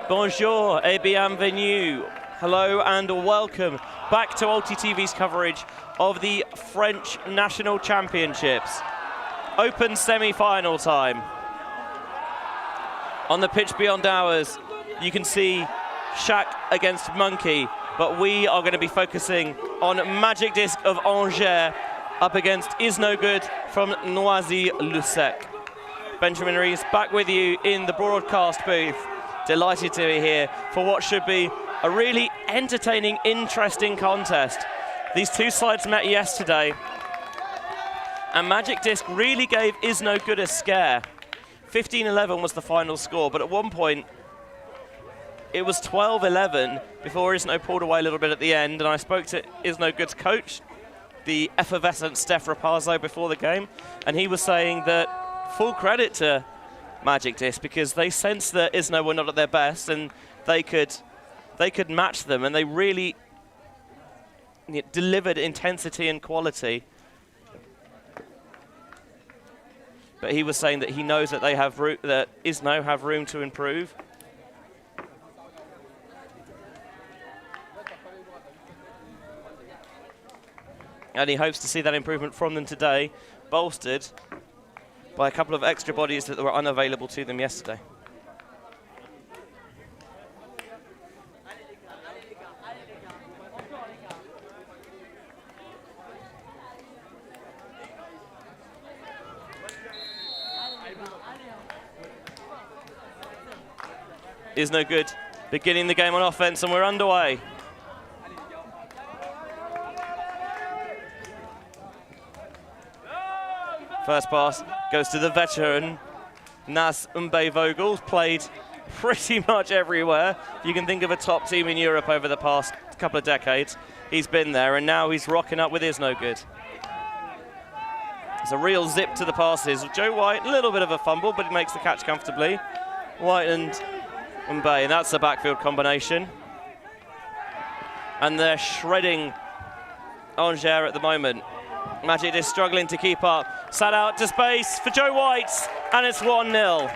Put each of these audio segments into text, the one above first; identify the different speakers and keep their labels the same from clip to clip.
Speaker 1: Bonjour et bienvenue. Hello and welcome back to ULTI.TV's coverage of the French National Championships. Open semi-final time. On the pitch beyond ours, you can see Shaq against Monkey, but we are going to be focusing on Magic Disc of Angers up against Iznogood from Noisy-le-Sec. Benjamin Rees back with you in the broadcast booth. Delighted to be here for what should be a really entertaining, interesting contest. These two sides met yesterday, and Magic Disc really gave Iznogood a scare. 15-11 was the final score, but at one point, it was 12-11 before Izno pulled away a little bit at the end, and I spoke to Iznogood's coach, the effervescent Steph Rapazzo, before the game, and he was saying that full credit to Magic Disc because they sensed that Izno were not at their best and they could match them, and they really delivered intensity and quality. But he was saying that he knows that they have that Izno have room to improve. And he hopes to see that improvement from them today, bolstered by a couple of extra bodies that were unavailable to them yesterday. Iznogood beginning the game on offense, and we're underway. First pass goes to the veteran, Nas Vogel, played pretty much everywhere. You can think of a top team in Europe over the past couple of decades. He's been there, and now he's rocking up with Iznogood. It's a real zip to the passes. Joe White, a little bit of a fumble, but he makes the catch comfortably. White and Mbaye, and that's the backfield combination. And they're shredding Angers at the moment. Magic is struggling to keep up. Sat out to space for Joe White, and it's 1-0.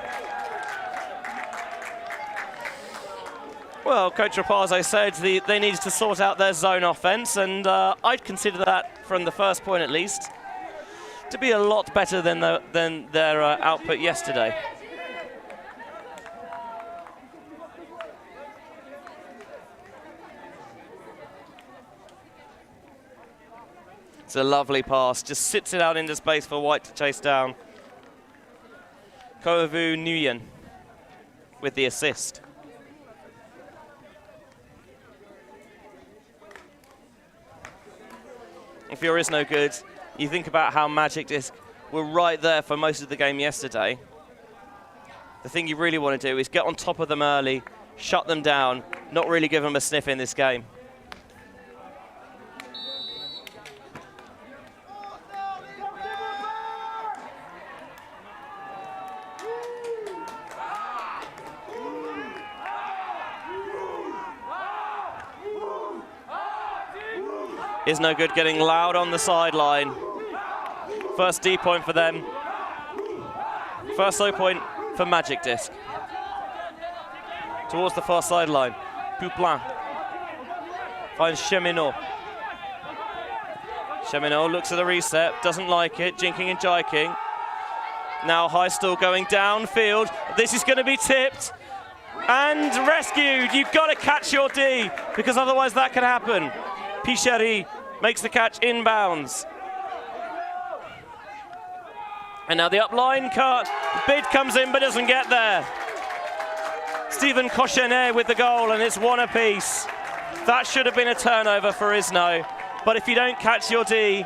Speaker 1: Well, Coach Rapazzo said they needed to sort out their zone offense, and I'd consider that, from the first point at least, to be a lot better than their output yesterday. It's a lovely pass, just sits it out into space for White to chase down. Koivu Nguyen with the assist. If you're Iznogood, you think about how Magic Disc were right there for most of the game yesterday. The thing you really want to do is get on top of them early, shut them down, not really give them a sniff in this game. Iznogood getting loud on the sideline. First D point for them. First low point for Magic Disc. Towards the far sideline. Pouplin finds Cheminot. Cheminot looks at the reset, doesn't like it, jinking and jiking. Now Heistel going downfield. This is going to be tipped and rescued. You've got to catch your D, because otherwise that could happen. Picheri makes the catch inbounds. And now the upline cut. Bid comes in but doesn't get there. Stephen Cochenet with the goal, and it's 1 apiece. That should have been a turnover for Izno. But if you don't catch your D,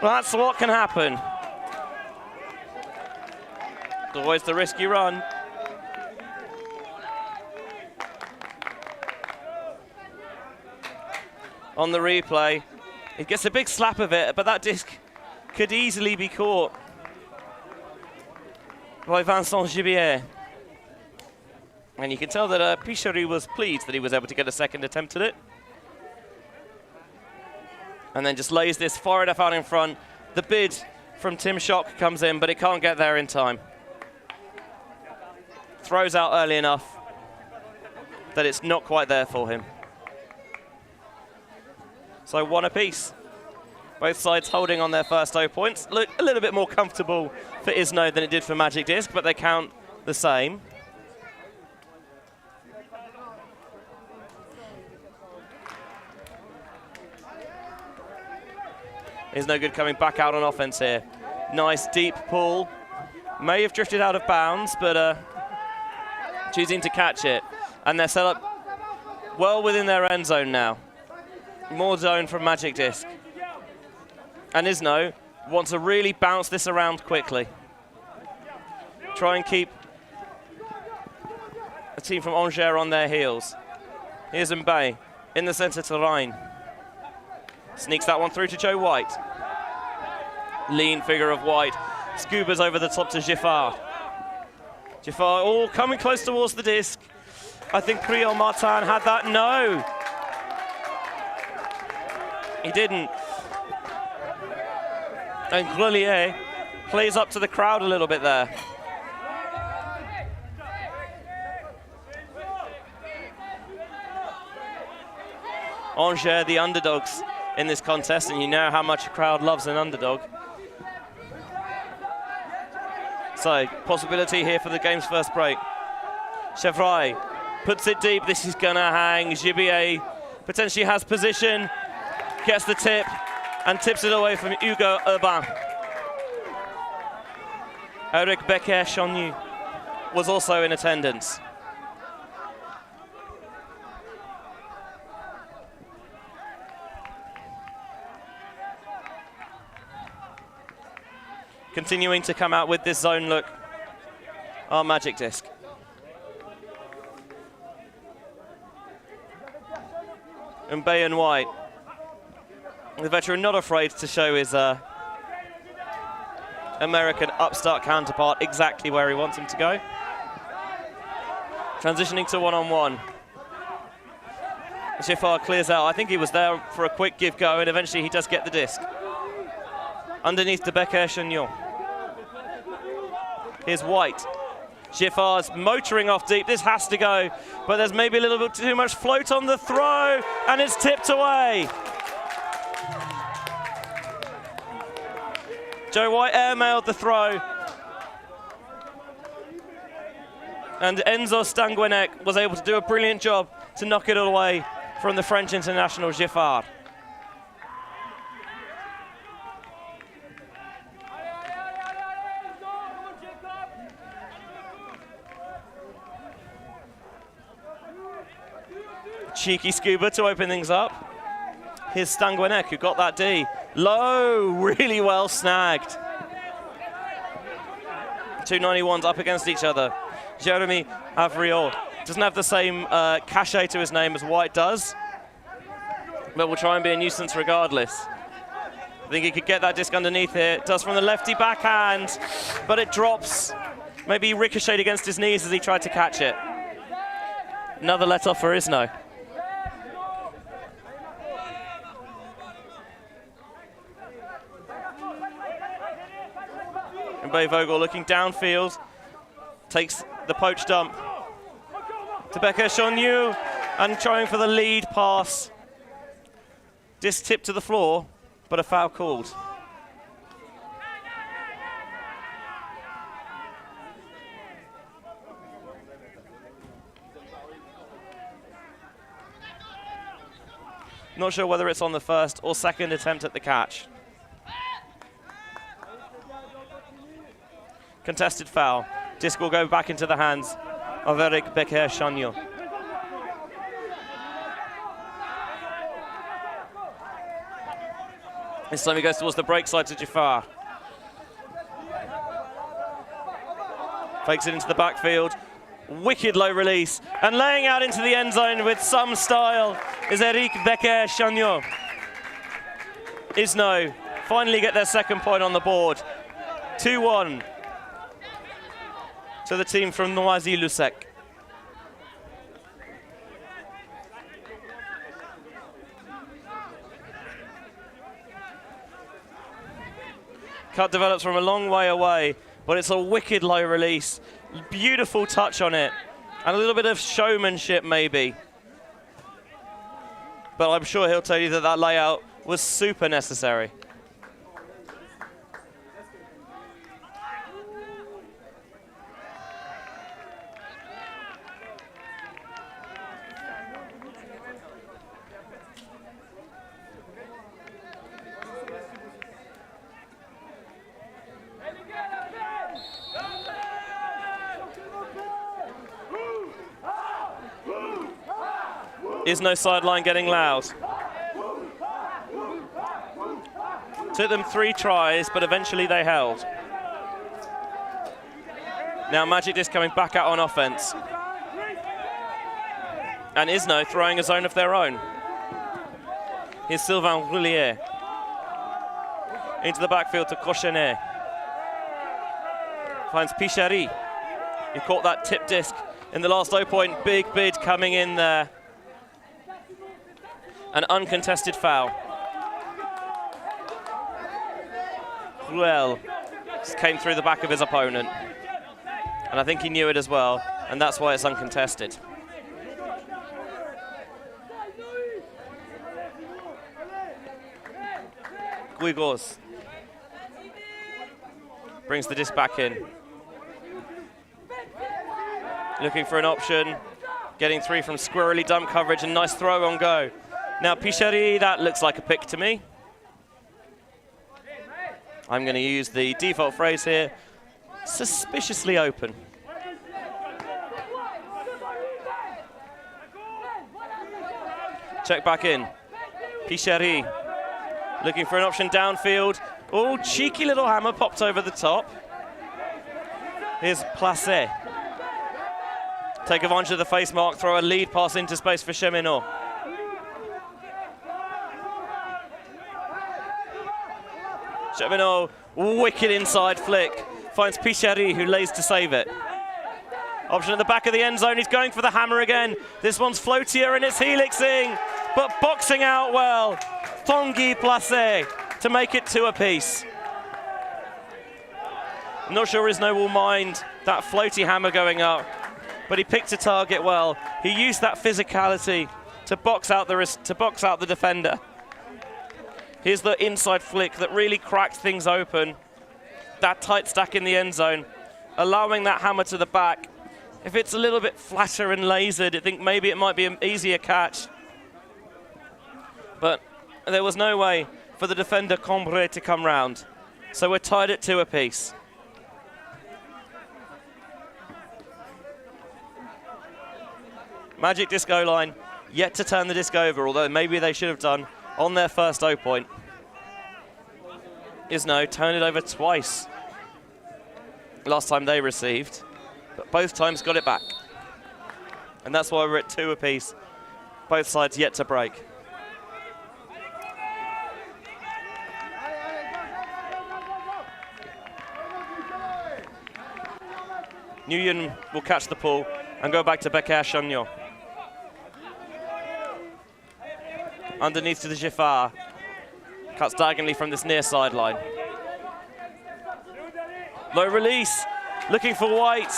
Speaker 1: well, that's what can happen. Always the risk you run. On the replay, it gets a big slap of it, but that disc could easily be caught by Vincent Gibier. And you can tell that Pichary was pleased that he was able to get a second attempt at it. And then just lays this far enough out in front. The bid from Tim Schock comes in, but it can't get there in time. Throws out early enough that it's not quite there for him. So 1 apiece. Both sides holding on their first 0 points. Look a little bit more comfortable for Izno than it did for Magic Disc, but they count the same. Iznogood coming back out on offense here. Nice deep pull. May have drifted out of bounds, but choosing to catch it. And they're set up well within their end zone now. More zone from Magic Disc. And Izno wants to really bounce this around quickly. Try and keep a team from Angers on their heels. Here's Mbaye in the center to Rhein. Sneaks that one through to Joe White. Lean figure of White. Scuba's over the top to Giffard. Giffard all coming close towards the disc. I think Priol Martin had that. No. He didn't. And Grelier plays up to the crowd a little bit there. Angers, the underdogs in this contest, and you know how much a crowd loves an underdog. So, possibility here for the game's first break. Chevrolet puts it deep. This is gonna hang. Gibier potentially has position, gets the tip, and tips it away from Hugo Urban. Eric Becker-Chagnou was also in attendance. Continuing to come out with this zone look, our Magic Disc. Mbaye and White. The veteran not afraid to show his American upstart counterpart exactly where he wants him to go. Transitioning to one-on-one. Giffard clears out. I think he was there for a quick give-go, and eventually he does get the disc. Underneath to Becker-Chagnou. Here's White. Giffard's motoring off deep. This has to go, but there's maybe a little bit too much float on the throw, and it's tipped away. Joe White airmailed the throw. And Enzo Stanguenec was able to do a brilliant job to knock it away from the French international Giffard. Cheeky Scuba to open things up. Here's Stanguenec, who got that D. Low, really well snagged. 291s up against each other. Jeremy Avriol doesn't have the same cachet to his name as White does, but will try and be a nuisance regardless. I think he could get that disc underneath here. It does from the lefty backhand, but it drops. Maybe he ricocheted against his knees as he tried to catch it. Another let off for Izno. Mbaye Vogel looking downfield, takes the poach dump to Becker-Chagnou and trying for the lead pass. Disc tipped to the floor, but a foul called. Not sure whether it's on the first or second attempt at the catch. Contested foul. Disc will go back into the hands of Eric Becker-Chagnon. This time he goes towards the break side to Jafar. Fakes it into the backfield. Wicked low release. And laying out into the end zone with some style is Eric Becker-Chagnon. Izno finally get their second point on the board. 2-1 to the team from Noisy-le-Sec. Cut develops from a long way away, but it's a wicked low release. Beautiful touch on it, and a little bit of showmanship maybe. But I'm sure he'll tell you that that layout was super necessary. Izno sideline getting loud. Took them 3 tries, but eventually they held. Now Magic Disc coming back out on offense. And Izno throwing a zone of their own. Here's Sylvain Roulier. Into the backfield to Cochenet. Finds Pichary. He caught that tip disc in the last 0 point. Big bid coming in there. An uncontested foul. Ruel just came through the back of his opponent. And I think he knew it as well, and that's why it's uncontested. Guigos brings the disc back in. Looking for an option. Getting 3 from squirrely dump coverage and nice throw on go. Now Pichary, that looks like a pick to me. I'm going to use the default phrase here, suspiciously open. Check back in. Pichary looking for an option downfield. Oh, cheeky little hammer popped over the top. Here's Placé. Take advantage of the face mark, throw a lead pass into space for Cheminot. Cheminot, wicked inside flick. Finds Pichary, who lays to save it. Option at the back of the end zone. He's going for the hammer again. This one's floatier and it's helixing, but boxing out well. Tanguy Placé to make it 2 apiece. I'm not sure Izno will mind that floaty hammer going up, but he picked a target well. He used that physicality to box out the defender. Here's the inside flick that really cracked things open. That tight stack in the end zone, allowing that hammer to the back. If it's a little bit flatter and lasered, I think maybe it might be an easier catch. But there was no way for the defender Combré to come round. So we're tied at 2 apiece. Magic Disc goal line, yet to turn the disc over, although maybe they should have done on their first 0 point. Izno turned it over twice. Last time they received, but both times got it back. And that's why we're at 2 apiece. Both sides yet to break. Nguyen will catch the pull and go back to Becker-Chagnon. Underneath to the Jafar. Cuts diagonally from this near sideline. Low release, looking for White,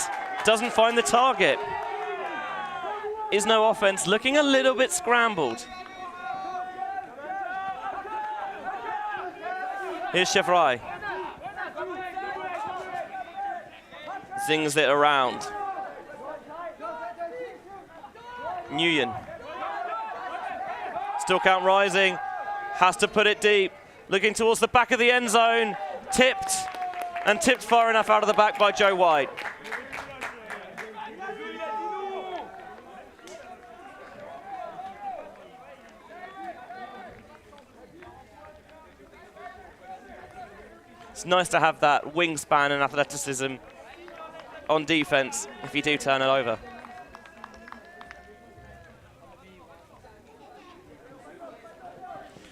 Speaker 1: doesn't find the target. Izno offense looking a little bit scrambled. Here's Chevrolet. Zings it around. Nguyen. Still count rising. Has to put it deep. Looking towards the back of the end zone. Tipped. And tipped far enough out of the back by Joe White. It's nice to have that wingspan and athleticism on defense if you do turn it over.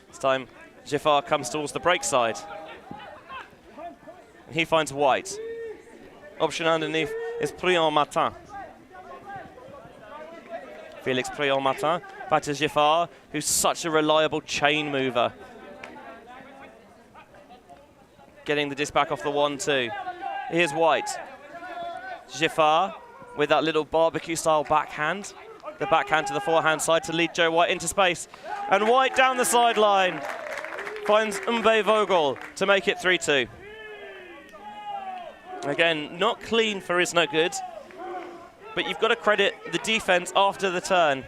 Speaker 1: This time, Giffard comes towards the break side. He finds White. Option underneath is Prion-Martin. Felix Prion-Martin back to Giffard, who's such a reliable chain mover. Getting the disc back off the 1-2. Here's White. Giffard with that little barbecue-style backhand. The backhand to the forehand side to lead Joe White into space. And White down the sideline finds Umbe Vogel to make it 3-2. Again, not clean for Iznogood, but you've got to credit the defense after the turn.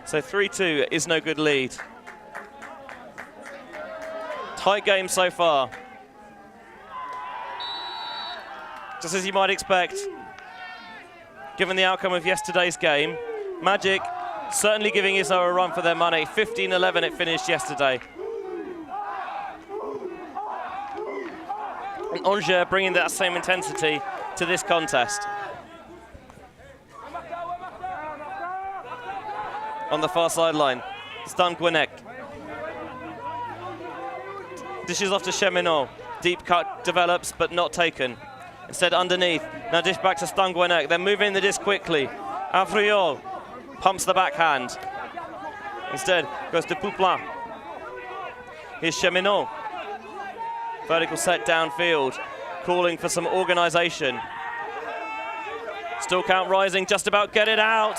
Speaker 1: So 3-2 is no good lead. Tight game so far. Just as you might expect, given the outcome of yesterday's game. Magic certainly giving Izno a run for their money. 15-11 it finished yesterday. And Angers bringing that same intensity to this contest. On the far sideline, Stan Gwinnett. Dishes off to Cheminot. Deep cut develops, but not taken. Instead underneath. Now dish back to Stan Gwinnett. They're moving the disc quickly. Avriol pumps the backhand. Instead goes to Pouplin. Here's Cheminot. Vertical set downfield, calling for some organization. Still count rising, just about get it out.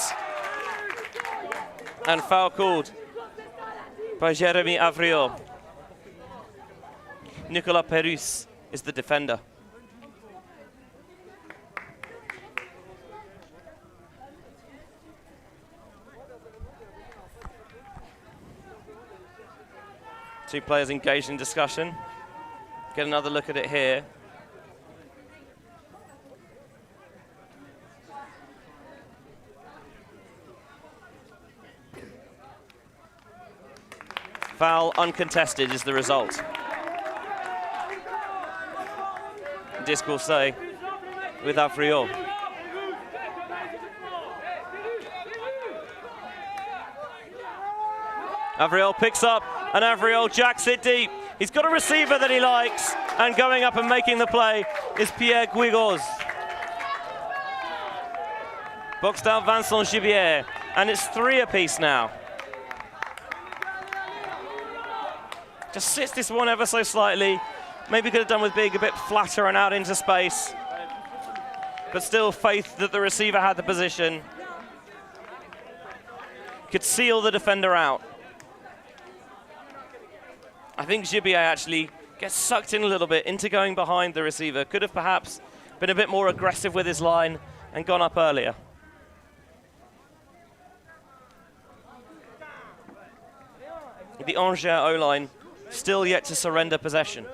Speaker 1: And foul called by Jérémy Avriol. Nicolas Perus is the defender. Two players engaged in discussion. Get another look at it here. Foul uncontested is the result. Disc will say with Avriol. Avriol picks up and Avriol jacks it deep. He's got a receiver that he likes, and going up and making the play is Pierre Guigos. Boxed out Vincent Gibier, and it's 3 apiece now. Just sits this one ever so slightly. Maybe could have done with being a bit flatter and out into space. But still faith that the receiver had the position. Could seal the defender out. I think Gibier actually gets sucked in a little bit into going behind the receiver. Could have perhaps been a bit more aggressive with his line and gone up earlier. The Angers O-line still yet to surrender possession.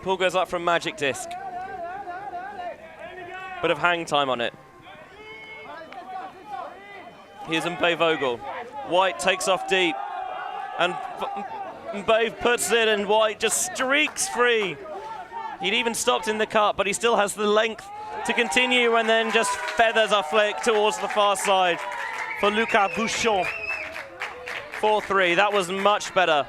Speaker 1: Pull goes up from Magic Disc. Bit of hang time on it. Here's Umbe Vogel. White takes off deep. And Bave puts it, and White just streaks free. He'd even stopped in the cut, but he still has the length to continue, and then just feathers a flick towards the far side for Lucas Bouchon. 4-3. That was much better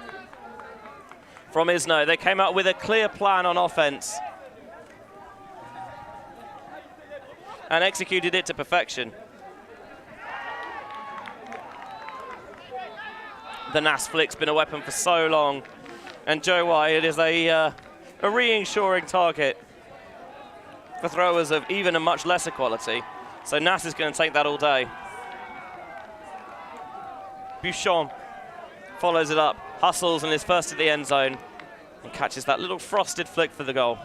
Speaker 1: from Izno. They came out with a clear plan on offense and executed it to perfection. The Nas flick's been a weapon for so long, and Joe White is a reassuring target for throwers of even a much lesser quality. So Nas is going to take that all day. Bouchon follows it up, hustles, and is first at the end zone, and catches that little frosted flick for the goal.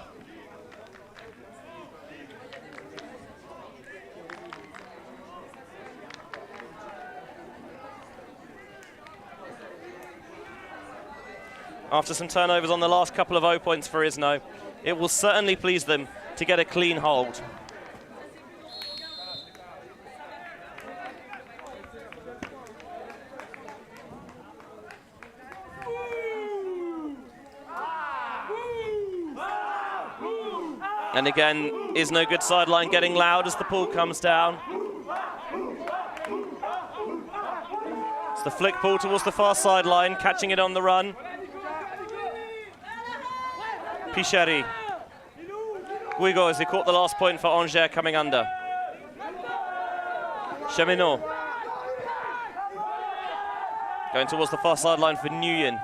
Speaker 1: After some turnovers on the last couple of O points for Izno, it will certainly please them to get a clean hold. And again, Iznogood sideline getting loud as the pull comes down. It's the flick pull towards the far sideline, catching it on the run. Picheri. Guigo as he caught the last point for Angers coming under. Cheminot. Going towards the far sideline for Nguyen.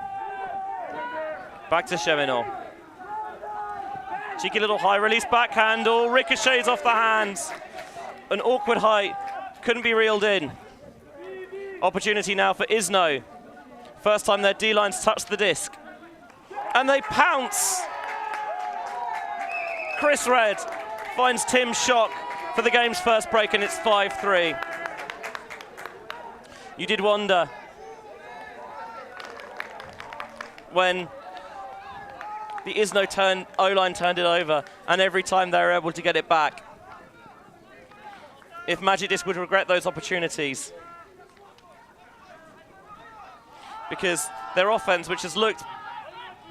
Speaker 1: Back to Cheminot. Cheeky little high release back handle, ricochets off the hands. An awkward height, couldn't be reeled in. Opportunity now for Izno. First time their D-lines touched the disc. And they pounce. Chris Red finds Tim Schock for the game's first break, and it's 5-3. You did wonder when the Izno O-line turned it over, and every time they were able to get it back, if Magic Disc would regret those opportunities. Because their offense, which has looked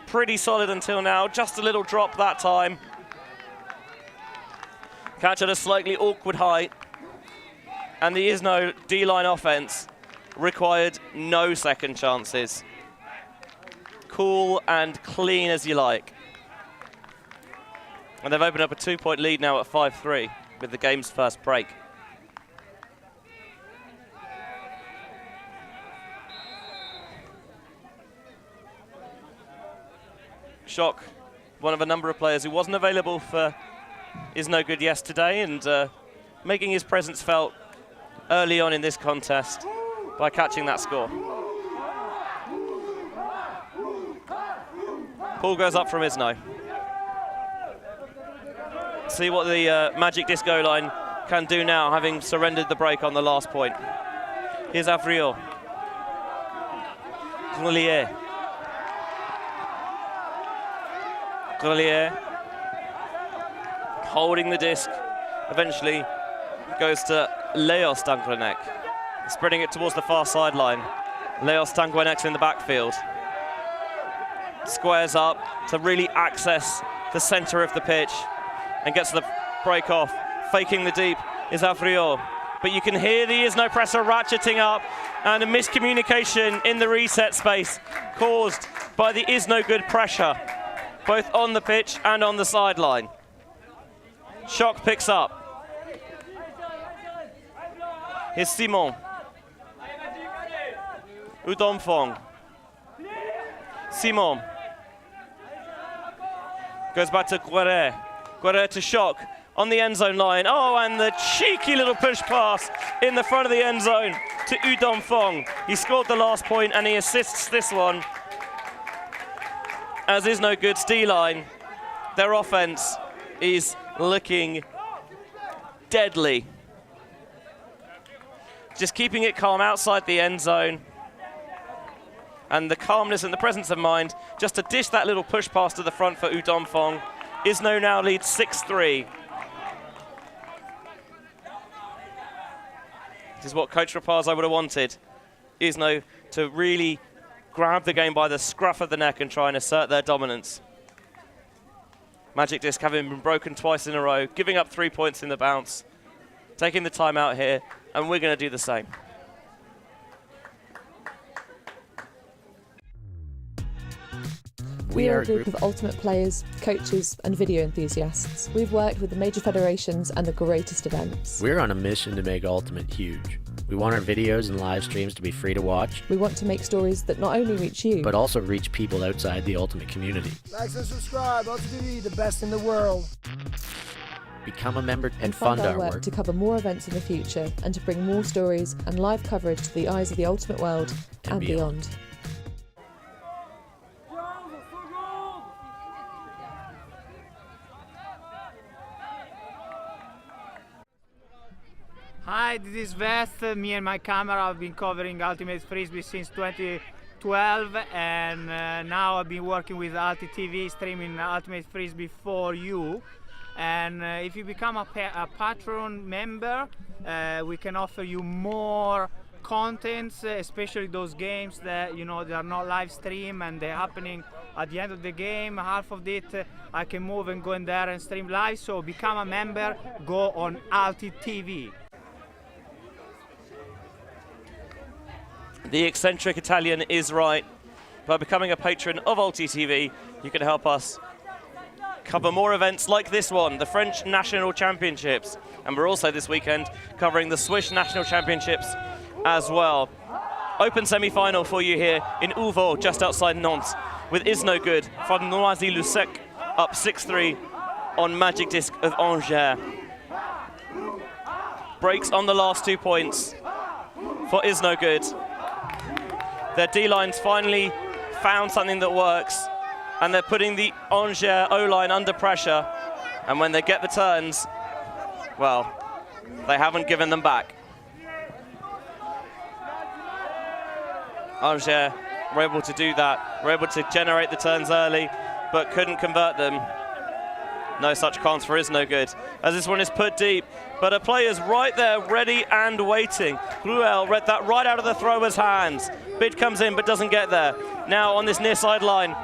Speaker 1: pretty solid until now, just a little drop that time. Catch at a slightly awkward height, and the Izno D-line offense required no second chances. Cool and clean as you like. And they've opened up a 2-point lead now at 5-3 with the game's first break. Schock, one of a number of players who wasn't available for Iznogood yesterday, and making his presence felt early on in this contest by catching that score. Pull goes up from Izno. See what the Magic Disc O-line can do now, having surrendered the break on the last point. Here's Avril. Grelier. Grelier. Holding the disc, eventually goes to Leos Stanguenek, spreading it towards the far sideline. Leos Stanguenek's in the backfield. Squares up to really access the center of the pitch and gets the break off. Faking the deep is Avril, but you can hear the Izno presser ratcheting up, and a miscommunication in the reset space caused by the Iznogood pressure, both on the pitch and on the sideline. Schock picks up. Here's Simon. Udomfong. Simon. Goes back to Guerre. Guerre to Schock on the end zone line. Oh, and the cheeky little push pass in the front of the end zone to Udomfong. He scored the last point, and he assists this one. As Iznogood's D-line, their offense is looking deadly. Just keeping it calm outside the end zone. And the calmness and the presence of mind just to dish that little push pass to the front for Udomfong. Izno now leads 6-3. This is what Coach Rapaz I would have wanted Izno to really grab the game by the scruff of the neck and try and assert their dominance. Magic Disc having been broken twice in a row, giving up 3 points in the bounce, taking the time out here, and we're going to do the same.
Speaker 2: We are a group of ultimate players, coaches and video enthusiasts. We've worked with the major federations and the greatest events.
Speaker 3: We're on a mission to make Ultimate huge. We want our videos and live streams to be free to watch.
Speaker 2: We want to make stories that not only reach you,
Speaker 3: but also reach people outside the Ultimate community.
Speaker 4: Like and subscribe, ULTI.TV, the best in the world.
Speaker 3: Become a member and
Speaker 2: fund
Speaker 3: fund
Speaker 2: our
Speaker 3: our
Speaker 2: work to cover more events in the future and to bring more stories and live coverage to the eyes of the Ultimate world and beyond.
Speaker 5: Hi, this is Vest. Me and my camera have been covering Ultimate Frisbee since 2012, and now I've been working with ULTI.TV, streaming Ultimate Frisbee for you. And if you become a patron member, we can offer you more contents, especially those games that they are not live stream and they're happening at the end of the game. Half of it I can move and go in there and stream live. So become a member, go on ULTI.TV.
Speaker 1: The eccentric Italian is right. By becoming a patron of ULTI.TV, you can help us cover more events like this one, the French National Championships. And we're also this weekend covering the Swiss National Championships as well. Open semi-final for you here in Orvault, just outside Nantes, with Iznogood from Noisy-le-Sec up 6-3 on Magic Disc of Angers. Breaks on the last 2 points for Iznogood. Their D-line's finally found something that works, and they're putting the Angers O-line under pressure. And when they get the turns, well, they haven't given them back. Angers were able to do that, were able to generate the turns early, but couldn't convert them. No such chance for Iznogood, as this one is put deep. But a player's right there, ready and waiting. Ruel read that right out of the thrower's hands. Bid comes in, but doesn't get there. Now on this near sideline,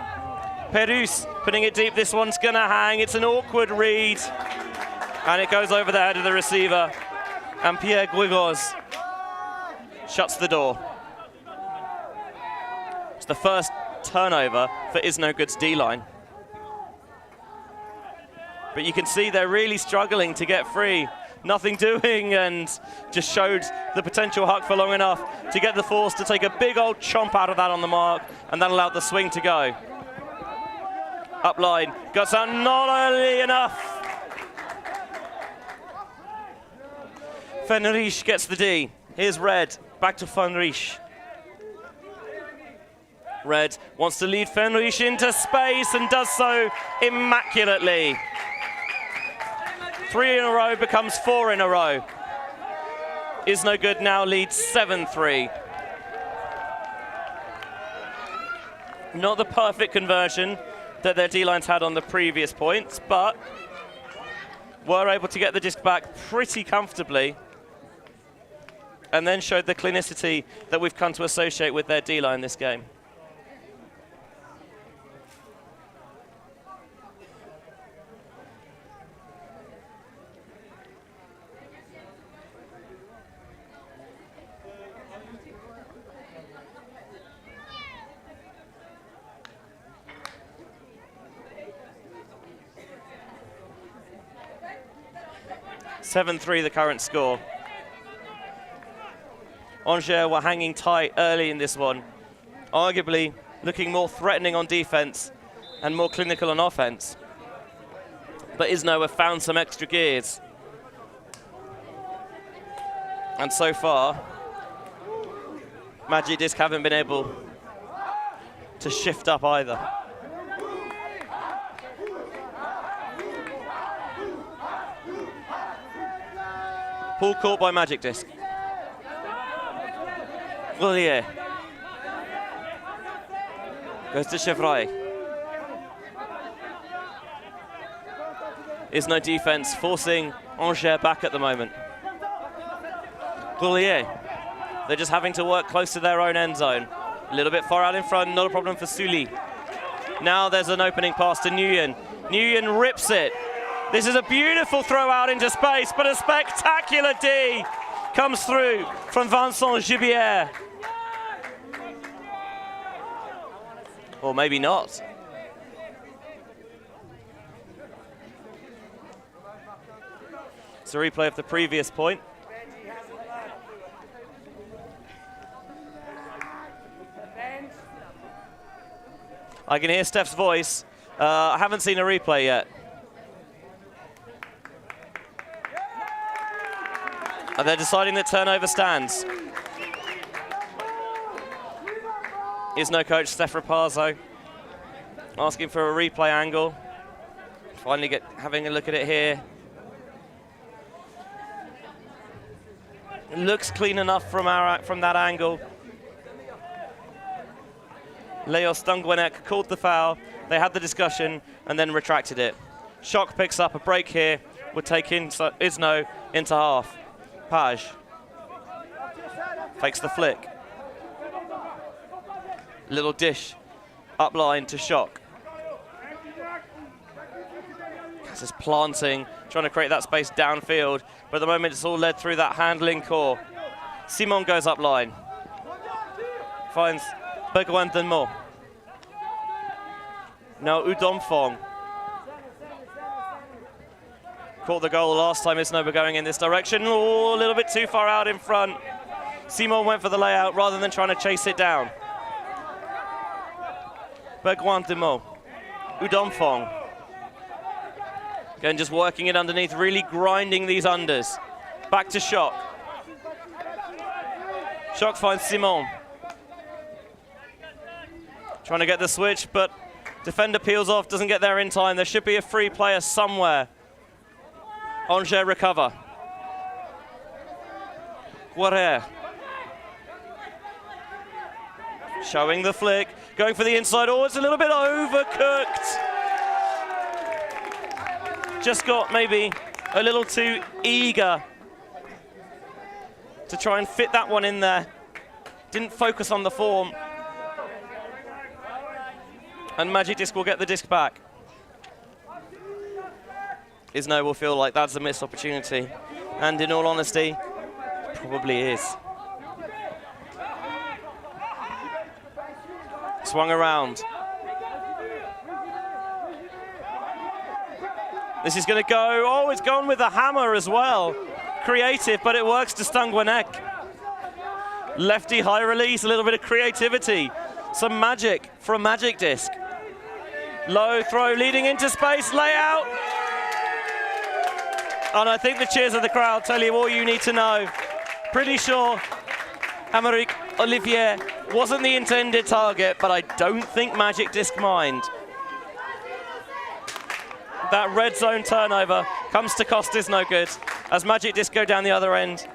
Speaker 1: Perus putting it deep. This one's gonna hang. It's an awkward read. And it goes over the head of the receiver. And Pierre Guigos shuts the door. It's the first turnover for Iznogood's D-line. But you can see they're really struggling to get free. Nothing doing, and just showed the potential huck for long enough to get the force to take a big old chomp out of that on the mark, and that allowed the swing to go. Up line, got out not early enough. Fenrich gets the D. Here's Red, back to Fenrich. Red wants to lead Fenrich into space and does so immaculately. 3 in a row becomes 4 in a row. Iznogood now leads 7-3. Not the perfect conversion that their D-lines had on the previous points, but were able to get the disc back pretty comfortably, and then showed the clinicity that we've come to associate with their D-line this game. (7-3) the current score. Angers were hanging tight early in this one, arguably looking more threatening on defense and more clinical on offense. But Izno have found some extra gears. And so far, Magic Disc haven't been able to shift up either. Ball caught by Magic Disc. Rollier. Goes to Chevrolet. Is no defense, forcing Angers back at the moment. Rollier They're just having to work close to their own end zone. A little bit far out in front, not a problem for Sully. Now there's an opening pass to Nguyen. Nguyen rips it. This is a beautiful throw out into space, but a spectacular D comes through from Vincent Gibier. Or maybe not. It's a replay of the previous point. I can hear Steph's voice. I haven't seen a replay yet. And they're deciding that turnover stands. Izno coach Steph Rapazzo asking for a replay angle. Finally having a look at it here. It looks clean enough from that angle. Leo Stungwenek called the foul. They had the discussion and then retracted it. Shock picks up a break here. Would take Izno into half. Page fakes the flick. Little dish up line to Shock. This is planting, trying to create that space downfield, but at the moment it's all led through that handling core. Simon goes up line. Finds Bergwan Denmo. Now Udomfong. Caught the goal last time Izno were going in this direction. Oh, a little bit too far out in front. Simon went for the layout rather than trying to chase it down. Bergwan Denmo. Udomfong. Again, just working it underneath, really grinding these unders. Back to Shock. Shock finds Simon. Trying to get the switch, but defender peels off, doesn't get there in time. There should be a free player somewhere. Angers recover. Guerre. Showing the flick, going for the inside. Oh, it's a little bit overcooked. Just got maybe a little too eager to try and fit that one in there. Didn't focus on the form. And Magic Disc will get the disc back. Izno will feel like that's a missed opportunity. And in all honesty, probably is. Swung around. This is going to go. Oh, it's gone with the hammer as well. Creative, but it works to Stungwenek. Lefty high release, a little bit of creativity. Some magic from Magic Disc. Low throw leading into space, layout. And I think the cheers of the crowd tell you all you need to know. Pretty sure Aymeric Olivier wasn't the intended target, but I don't think Magic Disc mind. That red zone turnover comes to cost Iznogood as Magic Disc go down the other end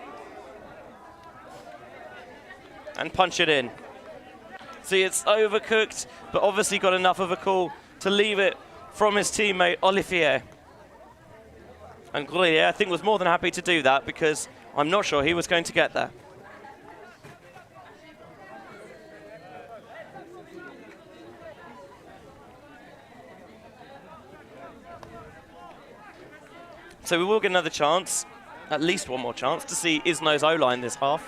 Speaker 1: and punch it in. See, it's overcooked, but obviously got enough of a call to leave it from his teammate Olivier. And Grelier, I think, was more than happy to do that because I'm not sure he was going to get there. So we will get another chance, at least one more chance, to see Izno's O-line this half.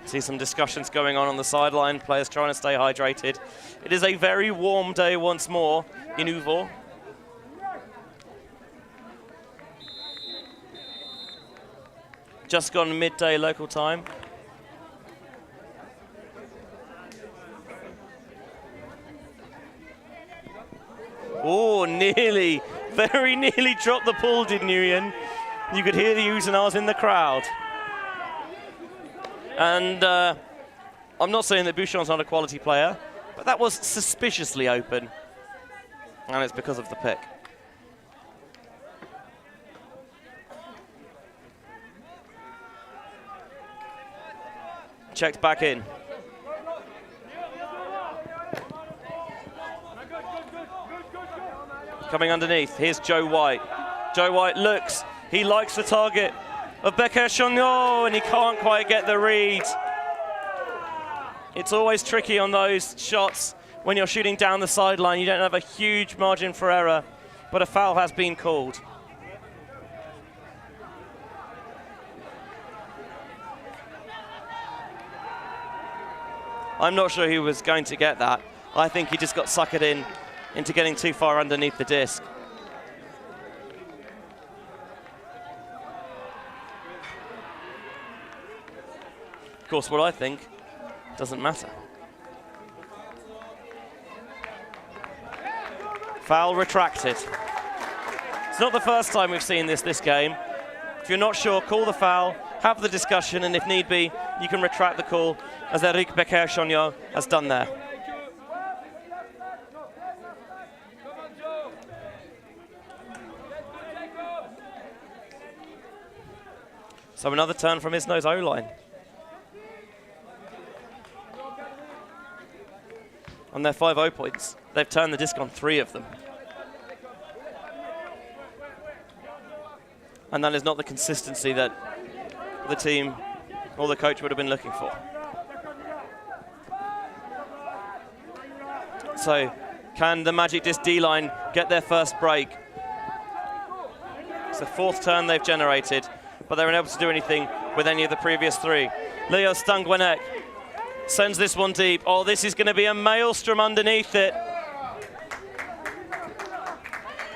Speaker 1: See some discussions going on the sideline, players trying to stay hydrated. It is a very warm day once more in Orvault. Just gone midday local time. Oh, nearly, very nearly dropped the ball, did Nguyen. You could hear the oohs and ahs in the crowd. And I'm not saying that Bouchon's not a quality player, but that was suspiciously open. And it's because of the pick. Checked back in. coming underneath. Here's Joe White. Joe White looks. He likes the target of Becker-Chagnon, and he can't quite get the read. It's always tricky on those shots when you're shooting down the sideline. You don't have a huge margin for error, but a foul has been called. I'm not sure he was going to get that. I think he just got suckered into getting too far underneath the disc. Of course, what I think doesn't matter. Foul retracted. It's not the first time we've seen this game. If you're not sure, call the foul, have the discussion, and if need be, you can retract the call, as Eric Becker-Chagnon has done there. So another turn from Izno's O-line. On their 5-0 points, they've turned the disc on 3 of them. And that is not the consistency that the team or the coach would have been looking for. So, can the Magic Disc D-line get their first break? It's the 4th turn they've generated, but they're unable to do anything with any of the previous 3. Leo Stanguenek sends this one deep. Oh, this is going to be a maelstrom underneath it.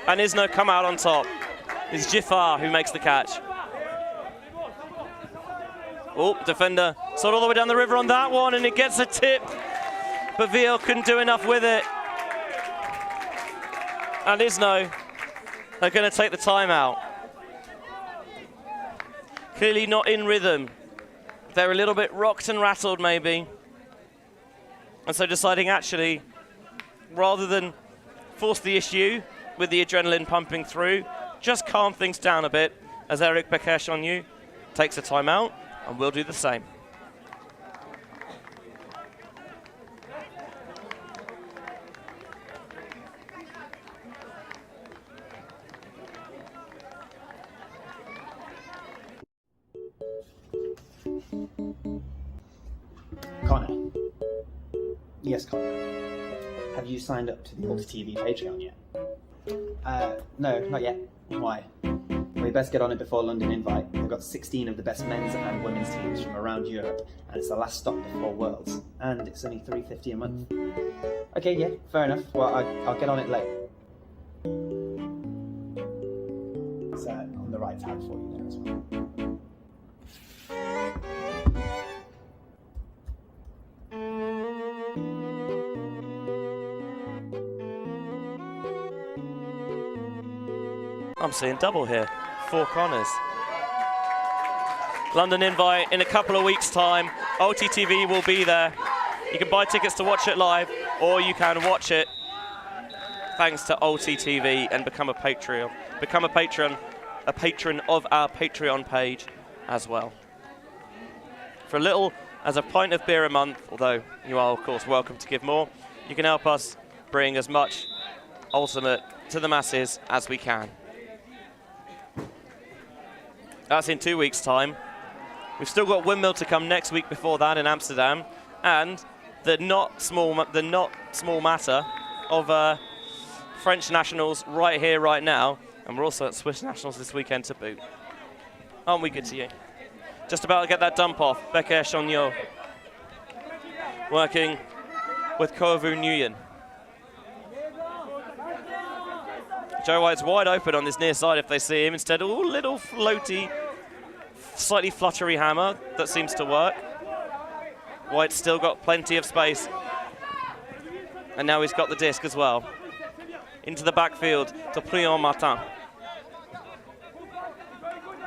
Speaker 1: And Izno come out on top. It's Jafar who makes the catch. Oh, defender sort all the way down the river on that one, and it gets a tip. But Veal couldn't do enough with it. And Izno are going to take the timeout. Clearly not in rhythm. They're a little bit rocked and rattled, maybe. And so deciding, actually, rather than force the issue with the adrenaline pumping through, just calm things down a bit, as Eric Becker-Chagnon takes a timeout, and we'll do the same.
Speaker 6: Connor. Yes, Connor. Have you signed up to the ULTI.TV Patreon yet? No, not yet. Why? We best get on it before London Invite. They've got 16 of the best men's and women's teams from around Europe, and it's the last stop before Worlds. And it's only $3.50 a month. Okay, yeah, fair enough. Well, I'll get on it late. It's on the right tab for you there as well.
Speaker 1: I'm seeing double here. 4 corners. London Invite in a couple of weeks' time. ULTI.TV will be there. You can buy tickets to watch it live, or you can watch it thanks to ULTI.TV and become a Patreon. Become a patron of our Patreon page as well. For a little as a pint of beer a month, although you are of course welcome to give more, you can help us bring as much Ultimate to the masses as we can. That's in 2 weeks' time. We've still got Windmill to come next week before that in Amsterdam, and the not small matter of French nationals right here, right now, and we're also at Swiss nationals this weekend to boot. Aren't we good to you? Just about to get that dump off. Becker-Chagnon working with Koivu Nguyen. Joe White's wide open on this near side if they see him. Instead, a little floaty, slightly fluttery hammer that seems to work. White's still got plenty of space. And now he's got the disc as well. Into the backfield to Plion Martin.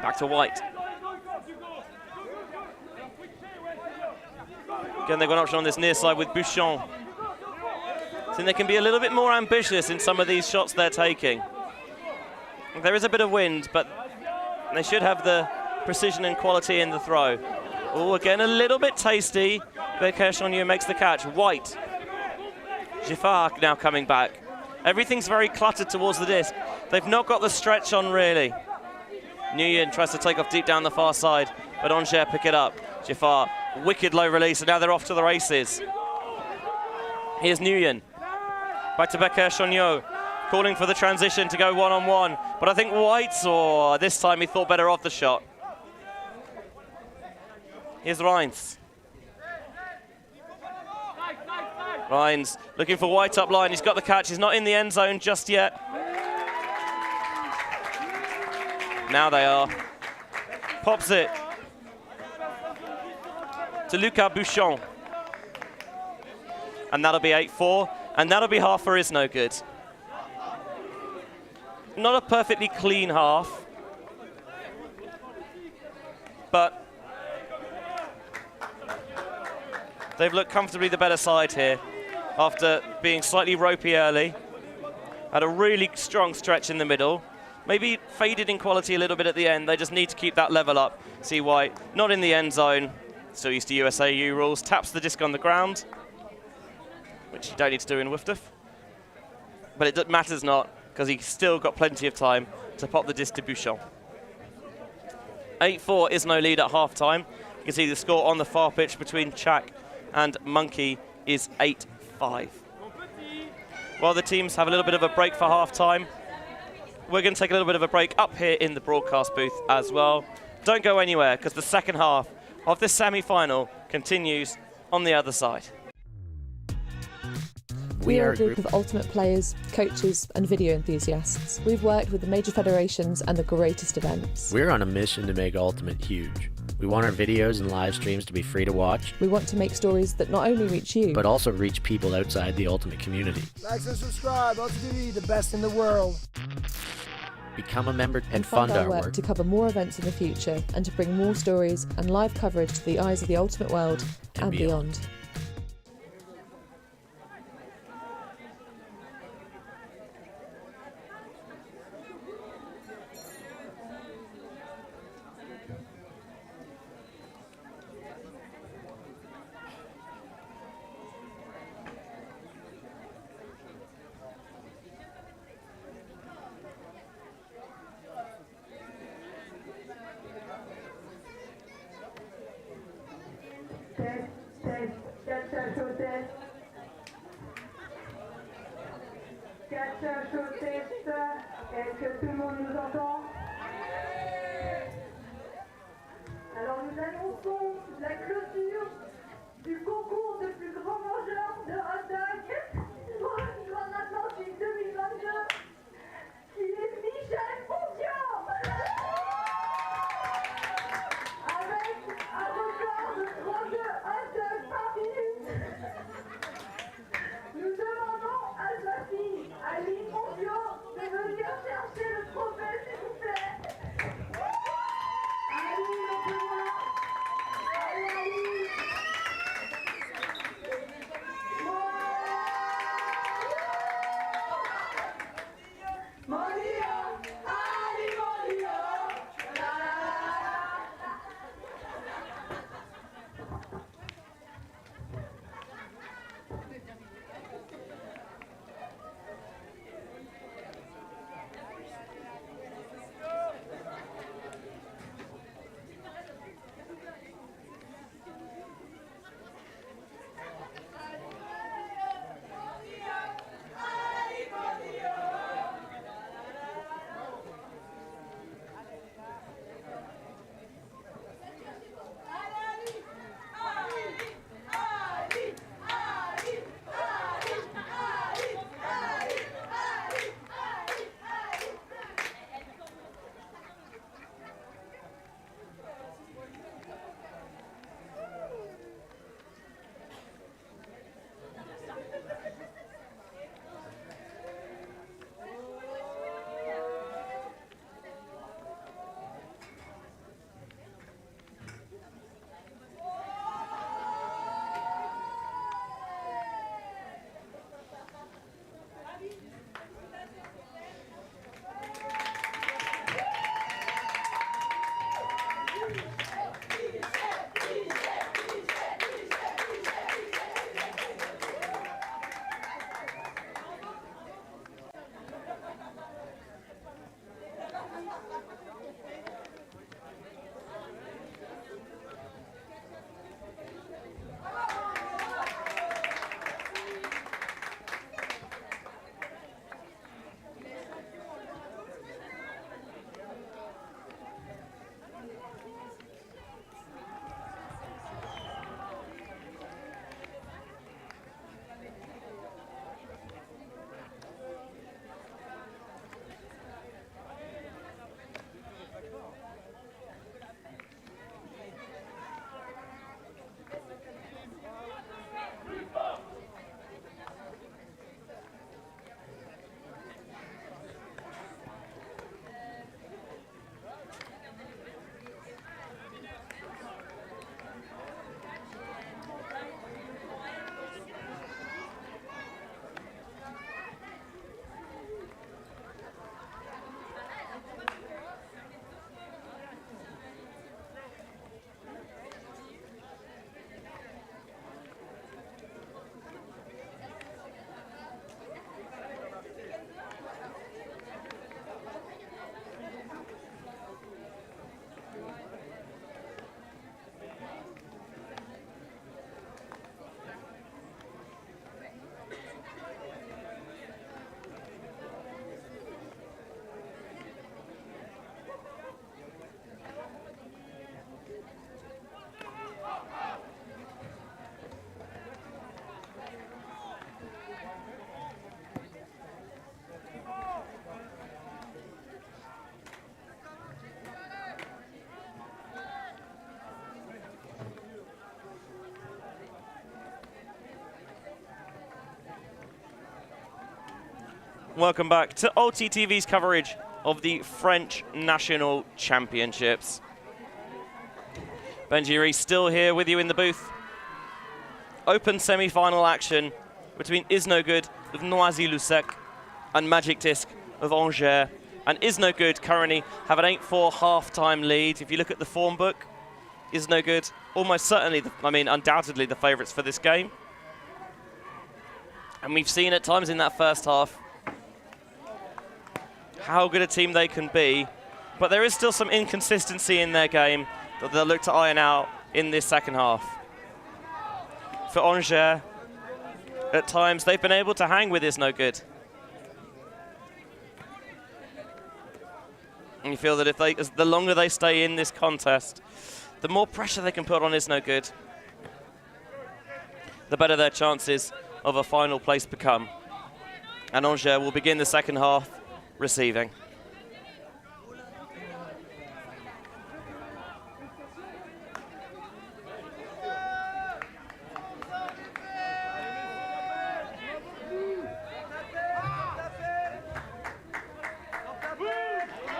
Speaker 1: Back to White. Again, they've got an option on this near side with Bouchon. I think they can be a little bit more ambitious in some of these shots they're taking. There is a bit of wind, but they should have the precision and quality in the throw. Oh, again, a little bit tasty. Becker-Chagnon makes the catch. White. Jafar now coming back. Everything's very cluttered towards the disc. They've not got the stretch on, really. Nguyen tries to take off deep down the far side, but Angers pick it up. Jafar, wicked low release, and now they're off to the races. Here's Nguyen. Back to Becker Chonyo, calling for the transition to go one-on-one. But I think White, this time he thought better of the shot. Here's Reins. Reins looking for White up line. He's got the catch. He's not in the end zone just yet. Now they are. Pops it to Lucas Bouchon. And that'll be 8-4. And that'll be half for Iznogood. Not a perfectly clean half. But they've looked comfortably the better side here after being slightly ropey early. Had a really strong stretch in the middle. Maybe faded in quality a little bit at the end. They just need to keep that level up. See White, not in the end zone. Still used to USAU rules. Taps the disc on the ground, which you don't need to do in Wooftuf. But it matters not, because he's still got plenty of time to pop the disc to Bouchon. 8-4 is no lead at half-time. You can see the score on the far pitch between Chak and Monkey is 8-5. While the teams have a little bit of a break for half-time, we're going to take a little bit of a break up here in the broadcast booth as well. Don't go anywhere, because the second half of this semi-final continues on the other side.
Speaker 2: We are a group of ultimate players, coaches and video enthusiasts. We've worked with the major federations and the greatest events.
Speaker 3: We're on a mission to make Ultimate huge. We want our videos and live streams to be free to watch,
Speaker 2: We want to make stories that not only reach you,
Speaker 3: but also reach people outside the Ultimate community.
Speaker 4: Like and subscribe, ULTI.TV, the best in the world.
Speaker 3: Become a member and
Speaker 2: fund
Speaker 3: fund
Speaker 2: our work
Speaker 3: work.
Speaker 2: to cover more events in the future and to bring more stories and live coverage to the eyes of the ultimate world and beyond.
Speaker 7: Est-ce que tout le monde nous entend? Alors nous annonçons la clôture du concours de plus grand mangeur de hot dog Joint Atlantique 2022, qui est Michel Fondian, avec un record de 32 hot dogs par minute. Nous demandons à sa fille, Ali Fondian, de venir chercher le trophée, s'il vous plaît. Ali, lève-moi. Allez, Ali. Ouais.
Speaker 1: Welcome back to ULTI.TV's coverage of the French National Championships. Benji Rees still here with you in the booth. Open semi-final action between Iznogood of Noisy-le-Sec and Magic Disc of Angers. And Iznogood currently have an 8-4 half-time lead. If you look at the form book, Iznogood almost certainly, undoubtedly the favourites for this game. And we've seen at times in that first half how good a team they can be. But there is still some inconsistency in their game that they'll look to iron out in this second half. For Angers, at times they've been able to hang with Iznogood. And you feel that the longer they stay in this contest, the more pressure they can put on Iznogood, the better their chances of a final place become. And Angers will begin the second half receiving.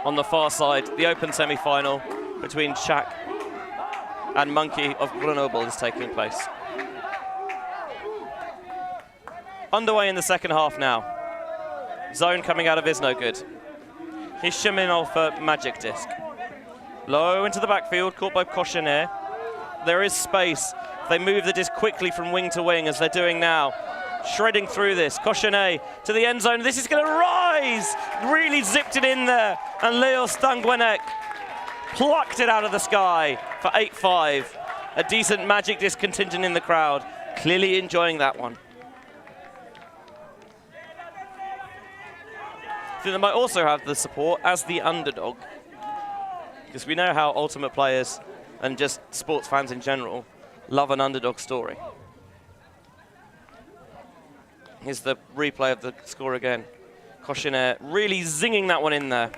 Speaker 1: On the far side, the open semi-final between Shaq and Monkey of Grenoble is taking place. Underway in the second half now. Zone coming out of Iznogood. Here's Cheminot for Magic Disc. Low into the backfield, caught by Cochenet. There is space. They move the disc quickly from wing to wing as they're doing now. Shredding through this. Cochenet to the end zone. This is going to rise! Really zipped it in there. And Leo Stanguenek plucked it out of the sky for 8-5. A decent Magic Disc contingent in the crowd. Clearly enjoying that one. I think they might also have the support as the underdog, because we know how Ultimate players and just sports fans in general love an underdog story. Here's the replay of the score again. Cochenet really zinging that one in there.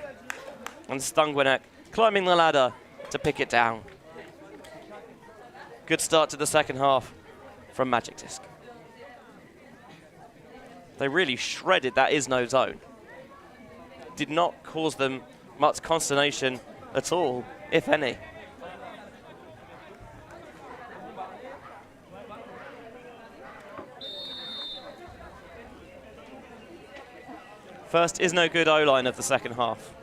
Speaker 1: And Stanguenek climbing the ladder to pick it down. Good start to the second half from Magic Disc. They really shredded that Izno zone. Did not cause them much consternation at all, if any. First Iznogood O-line of the second half.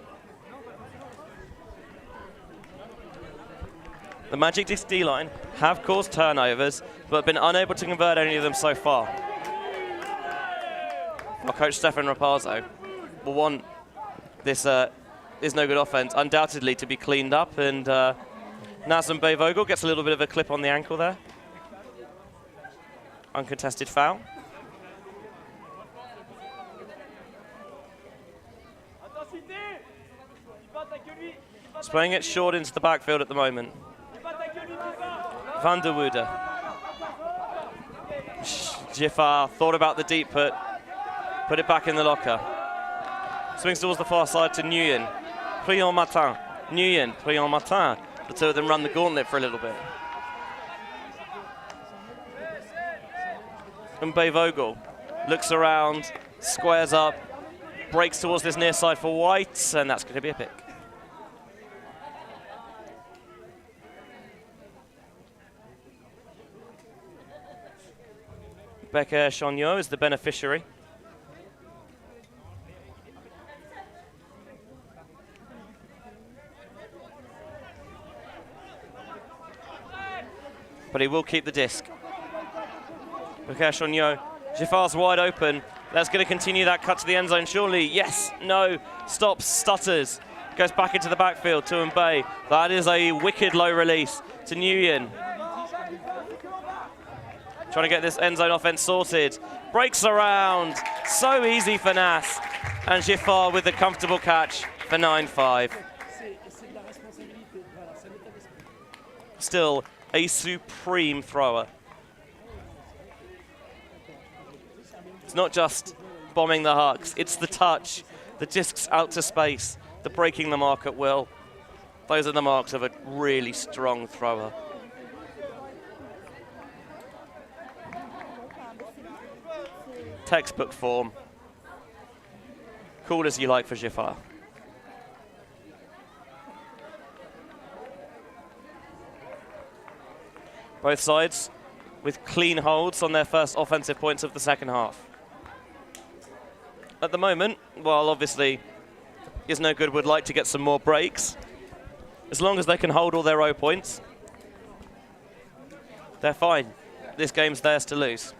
Speaker 1: The Magic Disc D-line have caused turnovers, but have been unable to convert any of them so far. Our coach Stefan Rapazzo will want this Iznogood offense undoubtedly to be cleaned up, and Nazem Beyvogel gets a little bit of a clip on the ankle there. Uncontested foul. He's playing it short into the backfield at the moment. Van der Woede. Giffard thought about the deep put it back in the locker. Swings towards the far side to Nguyen. Prion Martin. Nguyen, Prion Martin. The two of them run the gauntlet for a little bit. And Beyvogel looks around, squares up, breaks towards this near side for White, and that's going to be a pick. Becker Chagnot is the beneficiary. But he will keep the disc. Becker Chagnot. Giffard's wide open. That's going to continue that cut to the end zone, surely. Yes, no, stops, stutters. Goes back into the backfield to Mbaye. That is a wicked low release to Nguyen. Trying to get this end zone offense sorted. Breaks around. So easy for Nas. And Giffard with the comfortable catch for 9-5. Still a supreme thrower. It's not just bombing the hucks. It's the touch, the discs out to space, the breaking the mark at will. Those are the marks of a really strong thrower. Textbook form. cool as you like for Giffard. Both sides with clean holds on their first offensive points of the second half. At the moment, while obviously Iznogood would like to get some more breaks, as long as they can hold all their 0 points, they're fine. This game's theirs to lose.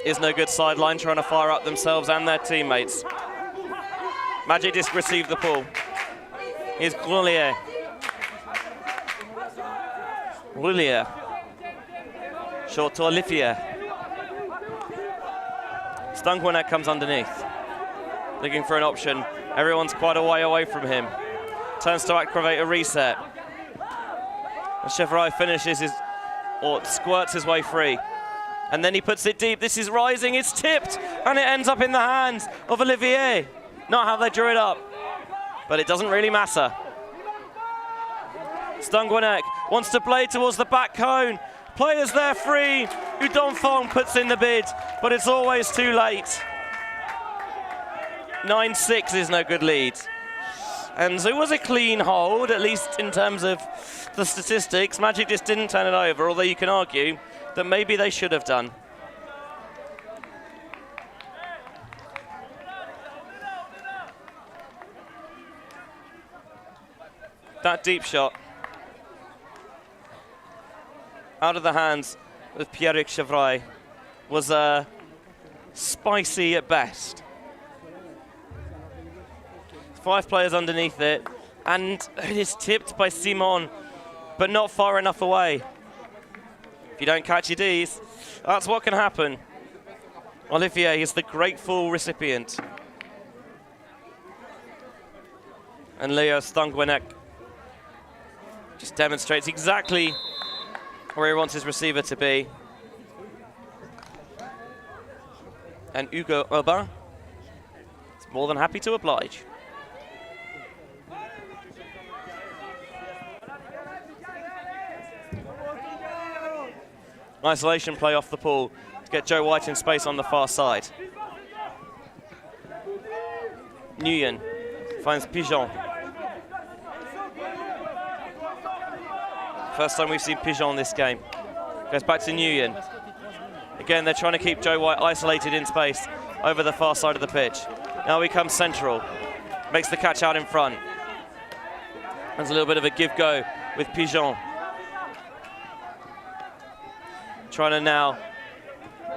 Speaker 1: Iznogood sideline trying to fire up themselves and their teammates. Magic Disc received the ball. Here's Grolier. Grolier. Short to Olivier. Stungwanek comes underneath. Looking for an option. Everyone's quite a way away from him. Turns to activate a reset. And Chevrolet finishes his, or squirts his way free. And then he puts it deep. This is rising, it's tipped, and it ends up in the hands of Olivier. Not how they drew it up, but it doesn't really matter. Stungwanek wants to play towards the back cone. Players there free. Udon Fong puts in the bid, but it's always too late. 9-6 is no good lead. And so it was a clean hold, at least in terms of the statistics. Magic just didn't turn it over, although you can argue that maybe they should have done. That deep shot out of the hands of Pierrick Chevrolet was spicy at best. 5 players underneath it, and it is tipped by Simon, but not far enough away. If you don't catch your Ds, that's what can happen. Olivier is the grateful recipient. And Leo Stungwanek just demonstrates exactly where he wants his receiver to be. And Hugo Aubin is more than happy to oblige. Isolation play off the pool to get Joe White in space on the far side. Nguyen finds Pigeon. First time we've seen Pigeon this game. Goes back to Nguyen. Again, they're trying to keep Joe White isolated in space over the far side of the pitch. Now he comes central. Makes the catch out in front. There's a little bit of a give-go with Pigeon. Trying to now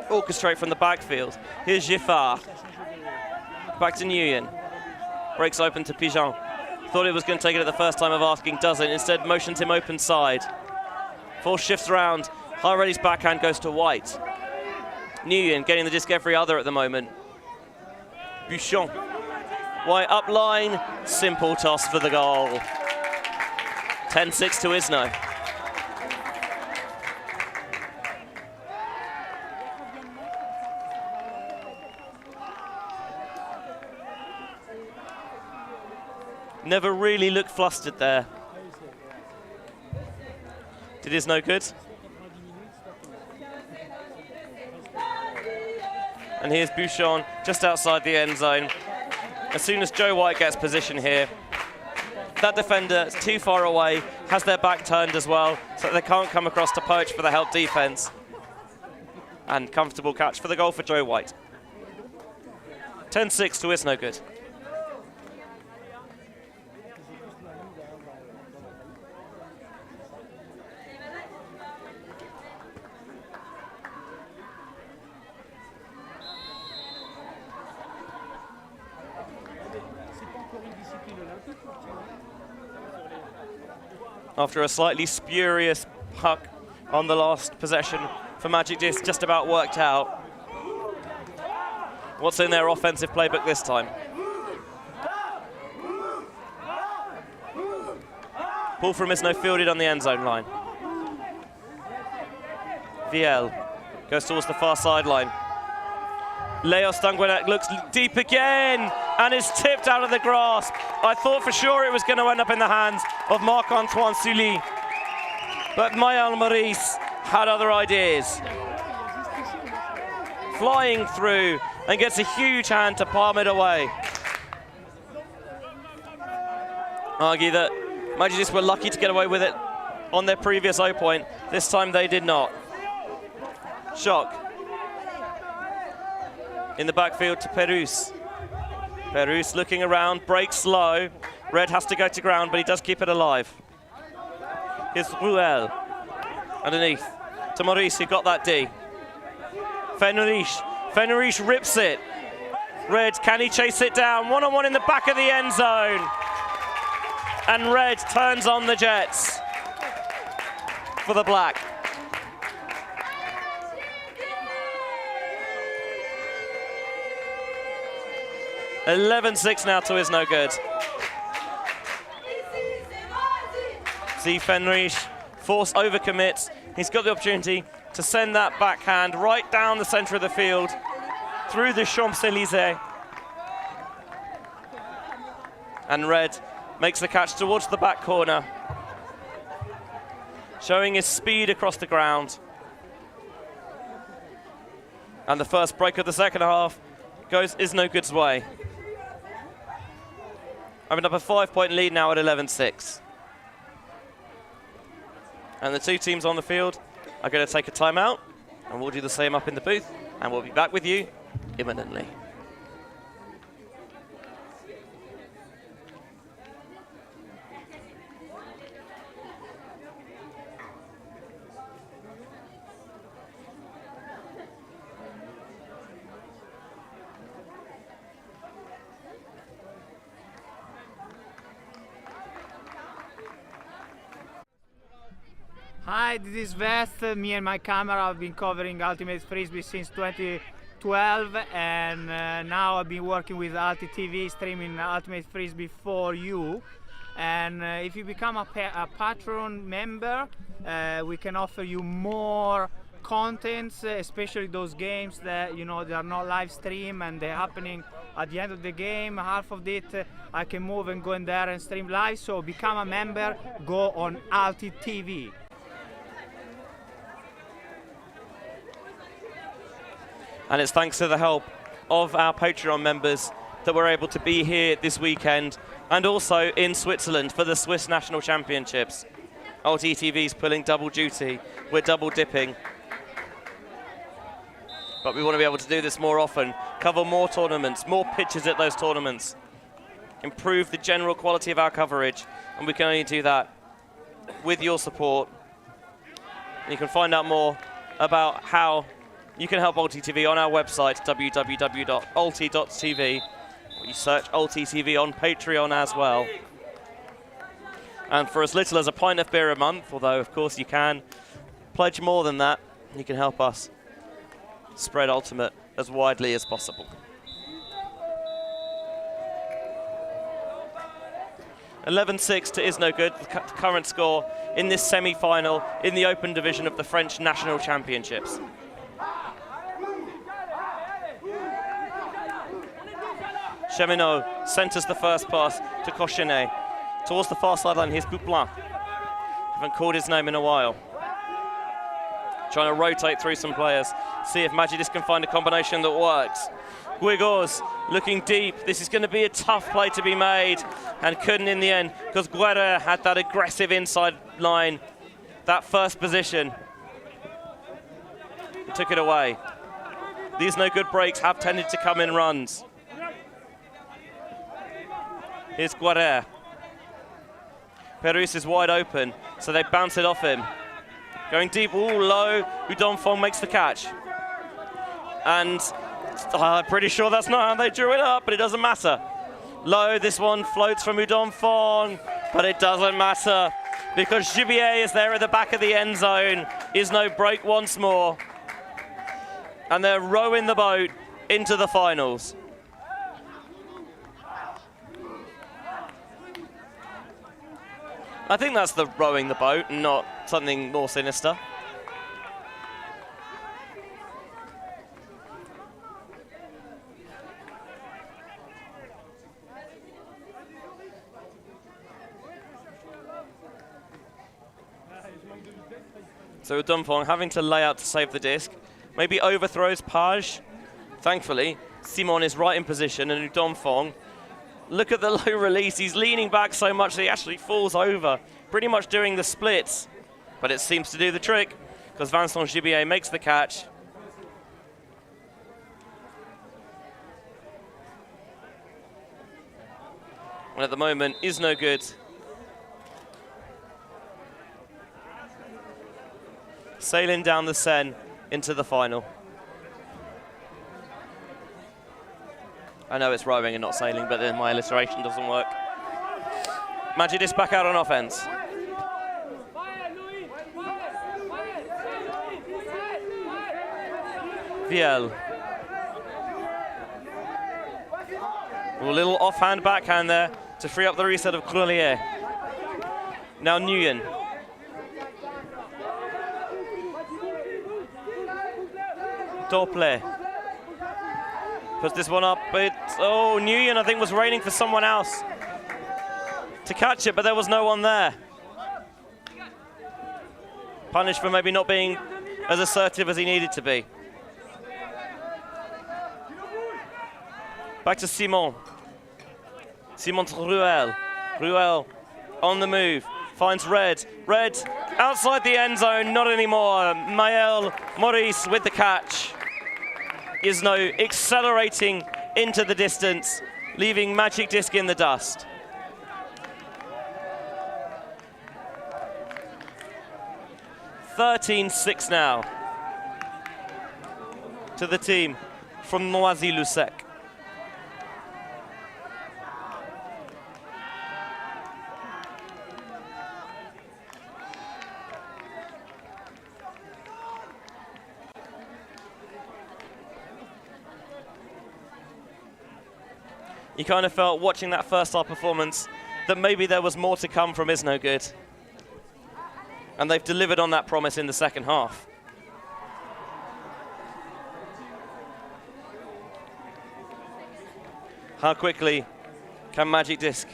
Speaker 1: orchestrate from the backfield. Here's Giffard. Back to Nguyen. Breaks open to Pigeon. Thought he was going to take it at the first time of asking, doesn't. Instead motions him open side. Force shifts around. Harredy's backhand goes to White. Nguyen getting the disc every other at the moment. Buchon. White up line. Simple toss for the goal. 10-6 to Izno. Never really looked flustered there. Did Iznogood. And here's Buchon just outside the end zone. As soon as Joe White gets position here, that defender is too far away, has their back turned as well, so they can't come across to poach for the help defense. And comfortable catch for the goal for Joe White. 10-6 to Iznogood. After a slightly spurious puck on the last possession for Magic Disc, just about worked out. What's in their offensive playbook this time? Ball from Izno fielded on the end zone line. VL goes towards the far sideline. Leo Stungwanek looks deep again, and is tipped out of the grasp. I thought for sure it was going to end up in the hands of Marc-Antoine Sully, but Mayal Maurice had other ideas. Flying through and gets a huge hand to palm it away. Argue that Madridistes were lucky to get away with it on their previous 0 point. This time they did not. Shock. In the backfield to Perus. Perus looking around, breaks low. Red has to go to ground, but he does keep it alive. Here's Ruel. Underneath to Maurice, who got that D. Fenrish rips it. Red, can he chase it down? One-on-one in the back of the end zone. And Red turns on the Jets for the black. (11-6) now to Iznogood. See Fenrish force overcommits. He's got the opportunity to send that backhand right down the center of the field through the Champs-Élysées. And Red makes the catch towards the back corner, showing his speed across the ground. And the first break of the second half goes Iznogood's way. Opened up a 5-point lead now at 11-6. And the two teams on the field are going to take a timeout, and we'll do the same up in the booth, and we'll be back with you imminently.
Speaker 5: Hi, this is Vest. Me and my camera have been covering Ultimate Frisbee since 2012, and now I've been working with ULTI.TV, streaming Ultimate Frisbee for you. And if you become a patron member, we can offer you more contents, especially those games that they are not live stream and they're happening at the end of the game. Half of it I can move and go in there and stream live. So become a member, go on ULTI.TV.
Speaker 1: And it's thanks to the help of our Patreon members that we're able to be here this weekend and also in Switzerland for the Swiss National Championships. ULTI.TV's pulling double duty. We're double dipping. But we want to be able to do this more often, cover more tournaments, more pitches at those tournaments, improve the general quality of our coverage, and we can only do that with your support. And you can find out more about how you can help ULTI.TV on our website, www.ulti.tv. You search ULTI.TV on Patreon as well. And for as little as a pint of beer a month, although of course you can pledge more than that, you can help us spread Ultimate as widely as possible. 11-6 to Iznogood, the current score in this semi-final in the open division of the French National Championships. Cheminot centres the first pass to Cochenet. Towards the far sideline, here's Pouplin. Haven't called his name in a while. Trying to rotate through some players. See if Madridistes can find a combination that works. Guigos looking deep. This is going to be a tough play to be made, and couldn't in the end because Guerra had that aggressive inside line, that first position. He took it away. These no good breaks have tended to come in runs. Here's Guerra. Perus is wide open, so they bounce it off him. Going deep, low, Udonfong makes the catch. And I'm pretty sure that's not how they drew it up, but it doesn't matter. Low, this one floats from Udonfong, but it doesn't matter because Gibier is there at the back of the end zone. Izno break once more. And they're rowing the boat into the finals. I think that's the rowing the boat, not something more sinister. So Dunfong having to lay out to save the disc. Maybe overthrows Page. Thankfully, Simon is right in position, and Dunfong, look at the low release. He's leaning back so much that he actually falls over, pretty much doing the splits. But it seems to do the trick, because Vincent Gibier makes the catch. And at the moment, Iznogood sailing down the Seine into the final. I know it's rowing and not sailing, but then my illustration doesn't work. Magic Disc back out on offense. Viel. A little offhand backhand there to free up the reset of Grelier. Now Nguyen. Doppler puts this one up, but oh, Nguyen I think was waiting for someone else to catch it, but there was no one there. Punished for maybe not being as assertive as he needed to be. Back to Simon. Simon to Ruel. Ruel on the move, finds Red. Red outside the end zone, not anymore. Maël Maurice with the catch. Izno accelerating into the distance, leaving Magic Disc in the dust. (13-6) now to the team from Noisy-le-Sec. You kind of felt watching that first half performance that maybe there was more to come from Iznogood. And they've delivered on that promise in the second half. How quickly can Magic Disc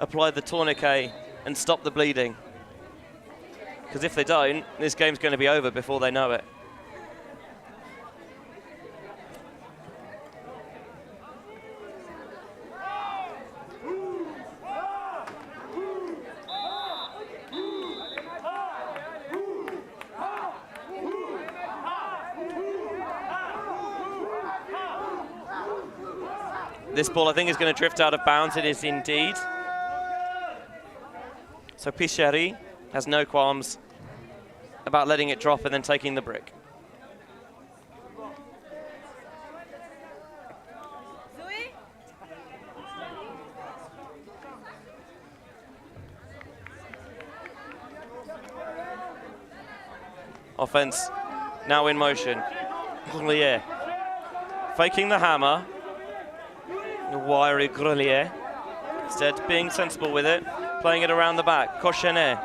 Speaker 1: apply the tourniquet and stop the bleeding? Because if they don't, this game's going to be over before they know it. This ball, I think, is going to drift out of bounds. It is indeed. So Picheri has no qualms about letting it drop and then taking the brick. Offense now in motion. Grelier faking the hammer. Wiry Grelier, instead being sensible with it, playing it around the back. Cochenet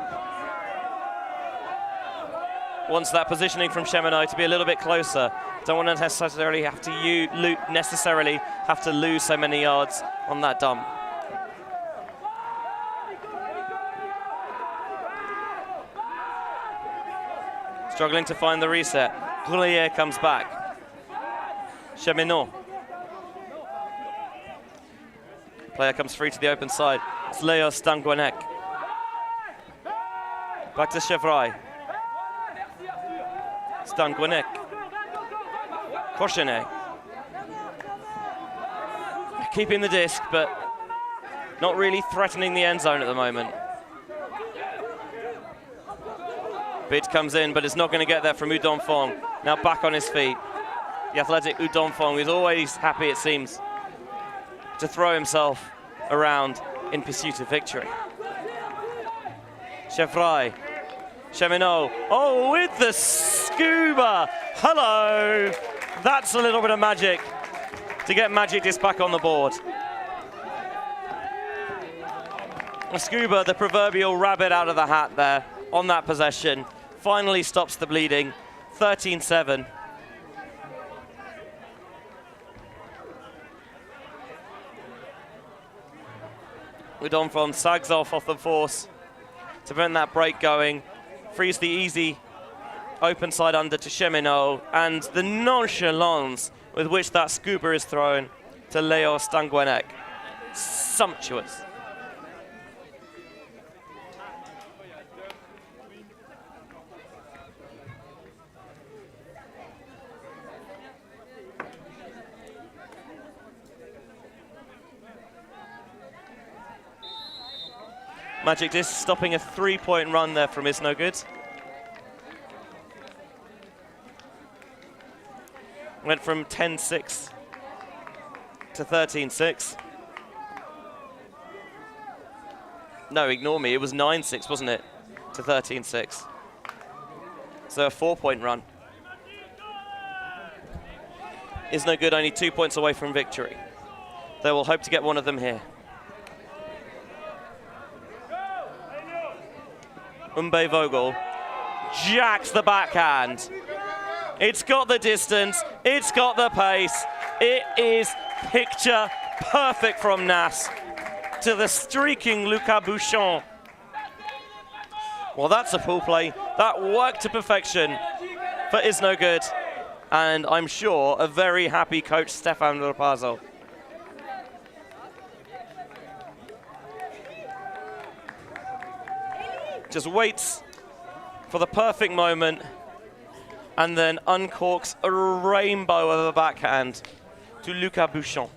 Speaker 1: wants that positioning from Cheminot to be a little bit closer. Don't want to necessarily have to lose so many yards on that dump. Struggling to find the reset. Grelier comes back. Cheminot. Player comes free to the open side. It's Leo Stanguanek. Back to Chevroy. Stanguanek. Cochenet. Keeping the disc, but not really threatening the end zone at the moment. Bid comes in, but it's not going to get there from Udon Fong. Now back on his feet. The athletic Udon Fong is always happy, it seems, to throw himself around in pursuit of victory. Chevroy, Cheminot, oh, with the scuba, hello! That's a little bit of magic to get Magic Disc back on the board. Scuba, the proverbial rabbit out of the hat there on that possession, finally stops the bleeding, 13-7. Udon Fong sags off the force to prevent that break going, frees the easy Open side under to Cheminot, and the nonchalance with which that scuba is thrown to Leo Stanguenek. Sumptuous. Magic Disc stopping a 3-point run there from Iznogood. Went from 10-6 to 13-6. No, ignore me, it was 9-6, wasn't it? To 13-6. So a 4-point run. Iznogood only 2 points away from victory. They will hope to get one of them here. Umbe Vogel jacks the backhand. It's got the distance, it's got the pace. It is picture perfect from Nas to the streaking Lucas Bouchon. Well, that's a pool play. That worked to perfection for Iznogood. And I'm sure a very happy coach, Stefan Rapazo. Just waits for the perfect moment and then uncorks a rainbow of a backhand to Lucas Bouchon.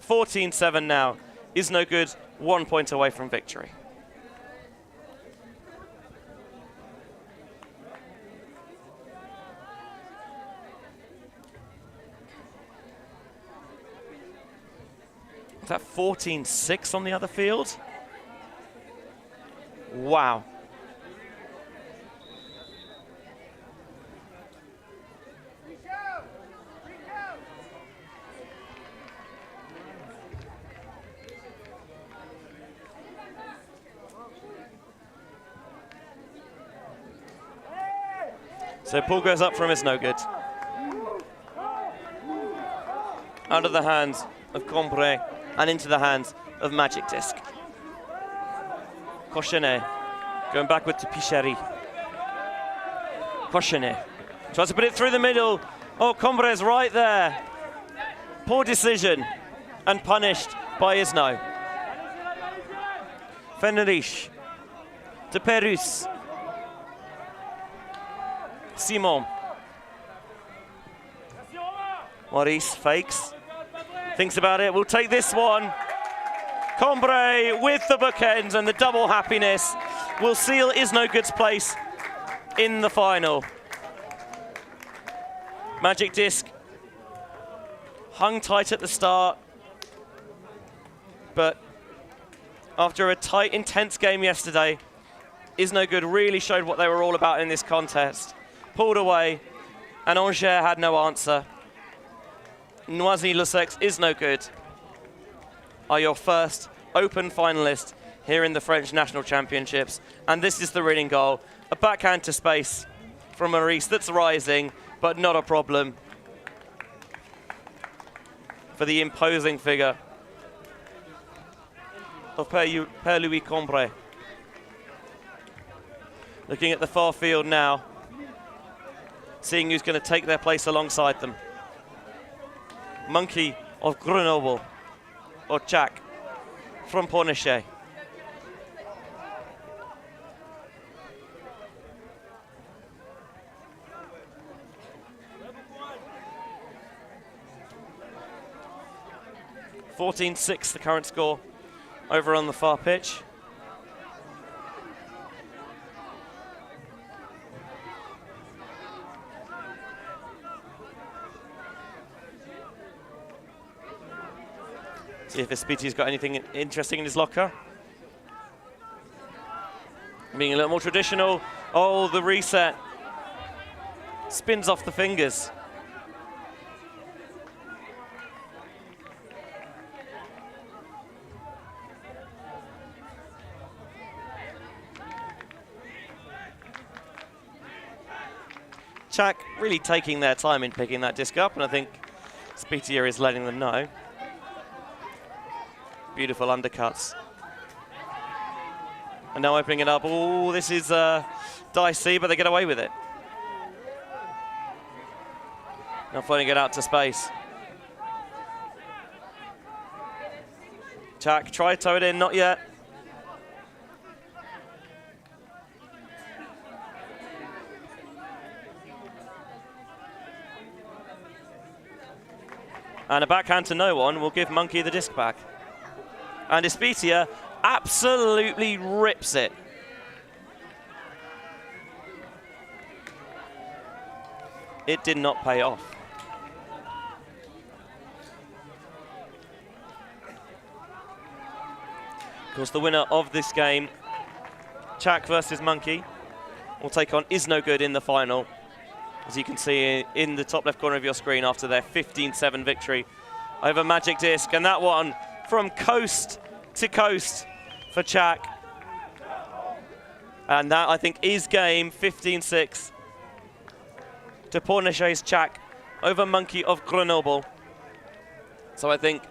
Speaker 1: 14-7 now. Iznogood 1 point away from victory. Is that 14-6 on the other field? Wow. So pull goes up from Iznogood. Out of the hands of Combray and into the hands of Magic Disc. Cochenet going backward to Picheri. Cochenet tries to put it through the middle. Oh, Combray's right there. Poor decision and punished by Izno. Fenrich to Perus. Simon. Maurice fakes. Thinks about it. We'll take this one. Combray with the bookends, and the double happiness will seal Iznogood's place in the final. Magic Disc hung tight at the start, but after a tight, intense game yesterday, Iznogood really showed what they were all about in this contest. Pulled away, and Angers had no answer. Noisy-le-Sec Iznogood are your first open finalist here in the French National Championships. And this is the winning goal. A backhand to space from Maurice that's rising, but not a problem for the imposing figure of Père Louis Combray. Looking at the far field now, seeing who's going to take their place alongside them. Monkey of Grenoble, or Chak from Pornichet. (14-6) the current score over on the far pitch. See if Espiti's got anything interesting in his locker. Being a little more traditional. Oh, the reset. Spins off the fingers. Chak really taking their time in picking that disc up, and I think Spitia is letting them know. Beautiful undercuts. And now opening it up. Oh, this is dicey, but they get away with it. Now floating it out to space. Chak, try to tow it in, not yet. And a backhand to no one will give Monkey the disc back. And Ispitia absolutely rips it. It did not pay off. Of course, the winner of this game, Chak versus Monkey, will take on Iznogood in the final. As you can see in the top left corner of your screen after their 15-7 victory over Magic Disc. And that one from coast to coast for Chak. And that, I think, is game 15-6 to Pornichet's Chak over Monkey of Grenoble. So I think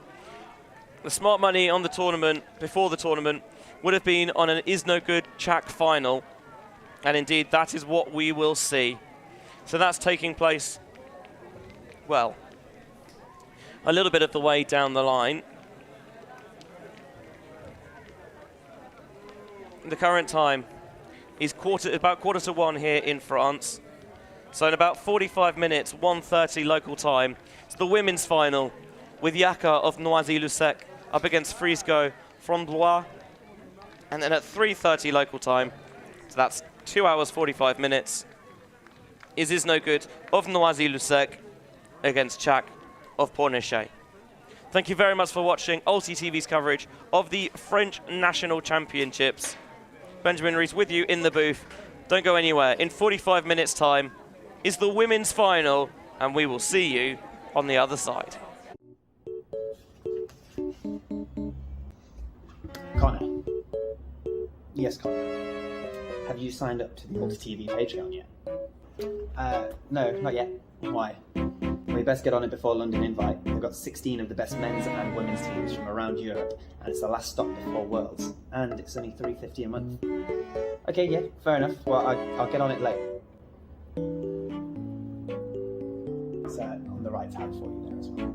Speaker 1: the smart money on the tournament, before the tournament, would have been on an Iznogood Chak final. And indeed, that is what we will see. So that's taking place, well, a little bit of the way down the line. The current time is about quarter to one here in France. So in about 45 minutes, 1:30 local time, it's the women's final with Yaka of Noisy-le-Sec up against Frisbee from Blois. And then at 3:30 local time, so that's 2 hours 45 minutes, is Iznogood of Noisy-le-Sec against Chak of Pornichet. Thank you very much for watching ULTI.TV's coverage of the French National Championships. Benjamin Rees with you in the booth. Don't go anywhere. In 45 minutes' time is the women's final, and we will see you on the other side.
Speaker 6: Connor. Yes, Connor. Have you signed up to the ULTI.TV Patreon yet? No, not yet. Why? We best get on it before London Invite. They've got 16 of the best men's and women's teams from around Europe, and it's the last stop before Worlds. And it's only $3.50 a month. Okay, yeah, fair enough. Well, I'll get on it late. It's on the right tab for you there as well.